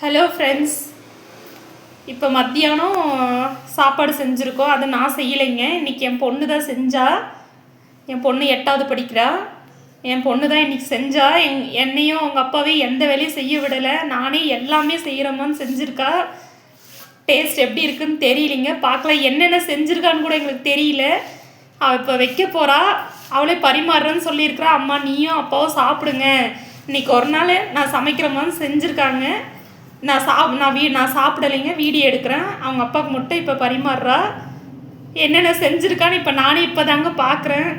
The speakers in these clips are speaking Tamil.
ஹலோ ஃப்ரெண்ட்ஸ், இப்போ மத்தியானம் சாப்பாடு செஞ்சுருக்கோம். அதை நான் செய்யலைங்க. இன்றைக்கி என் பொண்ணு தான் செஞ்சா. என் பொண்ணு 8வது படிக்கிறா. என் பொண்ணு தான் இன்றைக்கி செஞ்சா. என்னையும் அவங்க அப்பாவையும் எந்த வேலையும் செய்ய விடலை. நானே எல்லாமே செய்கிறோமான்னு செஞ்சுருக்கா. டேஸ்ட் எப்படி இருக்குன்னு தெரியலிங்க. பார்க்கலாம், என்னென்ன செஞ்சுருக்கான்னு கூட எங்களுக்கு தெரியல. அவள் இப்போ வைக்க போகிறா. அவளே பரிமாறுறேன்னு சொல்லியிருக்கிறா. அம்மா நீயும் அப்பாவும் சாப்பிடுங்க, இன்றைக்கி ஒரு நாள் நான் சமைக்கிற மாதிரி செஞ்சுருக்காங்க. நான் சாப்பிடலைங்க, வீடியோ எடுக்கிறேன். அவங்க அப்பாவுக்கு மட்டும் இப்போ பரிமாறுறா. என்னென்ன செஞ்சுருக்கான்னு இப்போ நானே இப்போ தாங்க பார்க்குறேன்.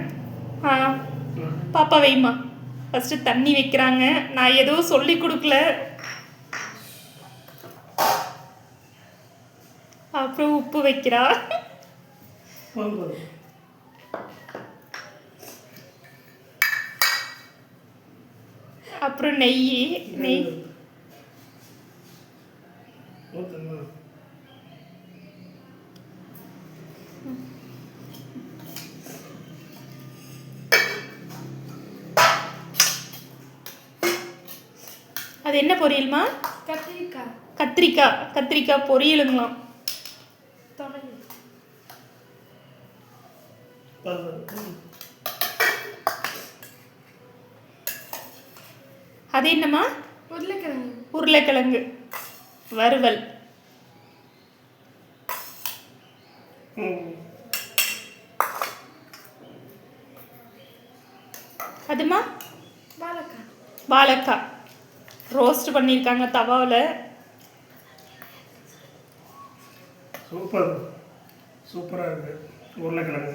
பாப்பா வைமா. ஃபஸ்ட்டு தண்ணி வைக்கிறாங்க. நான் எதுவும் சொல்லி கொடுக்கல. அப்புறம் உப்பு வைக்கிறா. அப்புறம் நெய் அது என்ன பொரியல்மா? கத்திரிக்காய் பொரியலுங்களாம். அது என்னம்மா? உருளைக்கிழங்கு வறுவல். அதுமா வாழைக்காய் ரோஸ்ட் பண்ணியிருக்காங்க தவாவில். சூப்பராக இருக்கு உருளைக்கிழங்கு.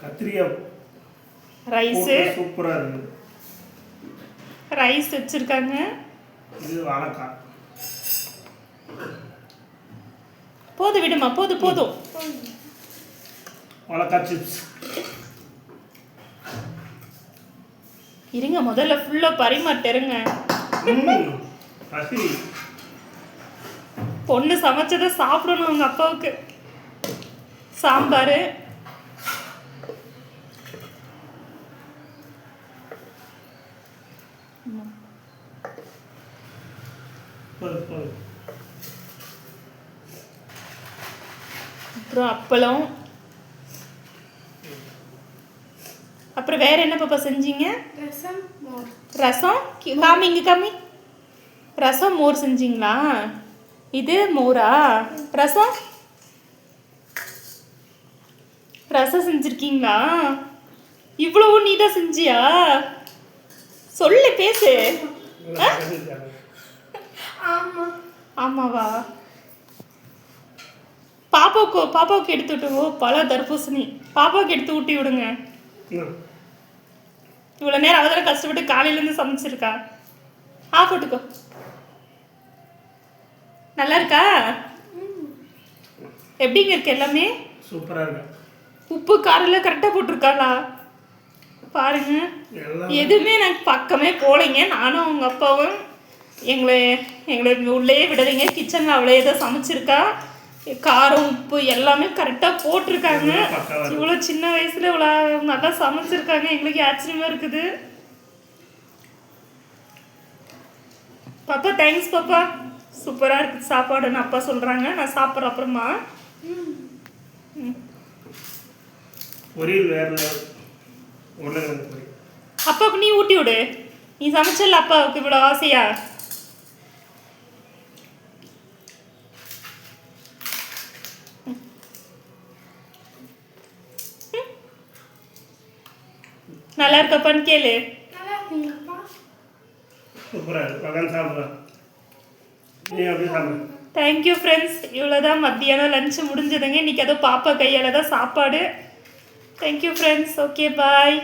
கத்திரிக்காய் ரைஸு சூப்பராக இருக்கு. ரைஸ் வச்சுருக்காங்க. இது வாழைக்காய். போதும் விடுமா, போதும் வாழைக்காய் சிப்ஸ். இருங்க, முதல்ல ஃபுல்லாக பரிமாட்டுருங்க. பொண்ணு சமைச்சதை சாப்பிடணும் அவங்க அப்பாவுக்கு. சாம்பார், அப்புறம் அப்பளம். அப்புறம் வேற என்ன பாப்பா செஞ்சீங்க? ரசம். காமி. ரசம் மோர் செஞ்சீங்களா? இது மோரா? ரசம் செஞ்சிருக்கீங்களா? இவ்வளவு நீ தான் செஞ்சியா? சொல்லு, பேசு. ஆமாவா? பாப்பாவுக்கு எடுத்து விட்டு பல தர்பூசணி பாப்பாவுக்கு எடுத்து ஊட்டி விடுங்க. இவ்வளோ நேரம் அவதான கஷ்டப்பட்டு காலையிலேருந்து சமைச்சிருக்கா. போட்டுக்கோ. நல்லா இருக்கா? எப்படிங்க இருக்கு எல்லாமே? சூப்பராக இருக்கு. உப்பு காரெல்லாம் கரெக்டாக போட்டிருக்காளா பாருங்க. எதுவுமே எனக்கு பக்கமே போலைங்க. நானும் அவங்க அப்பாவும் எங்களை உள்ளே விடலைங்க. கிச்சனில் அவளே தான் சமைச்சிருக்கா. காரம் உப்பு எல்லாமே கரெக்டாக போட்டிருக்காங்க. இவ்வளோ சின்ன வயசில் இவ்வளோ நல்லா சமைச்சிருக்காங்க. எங்களுக்கு ஆச்சரியமாக இருக்குது. பாப்பா தேங்க்ஸ் பாப்பா, சூப்பராக இருக்குது சாப்பாடுன்னு அப்பா சொல்கிறாங்க. நான் சாப்பிட்றேன் அப்புறமா. அப்பாவுக்கு நீ ஊட்டி விடு. நீ சமைச்சல அப்பாவுக்கு இவ்வளோ ஆசையா? நல்லா இருக்காப்பான்னு கேளு. Thank you friends. இவ்வளோதான் மத்தியானம் லஞ்சு முடிஞ்சதுங்க. இன்றைக்கி அதோ பாப்பா கையால் தான் சாப்பாடு. Thank you friends. ஓகே, பாய்.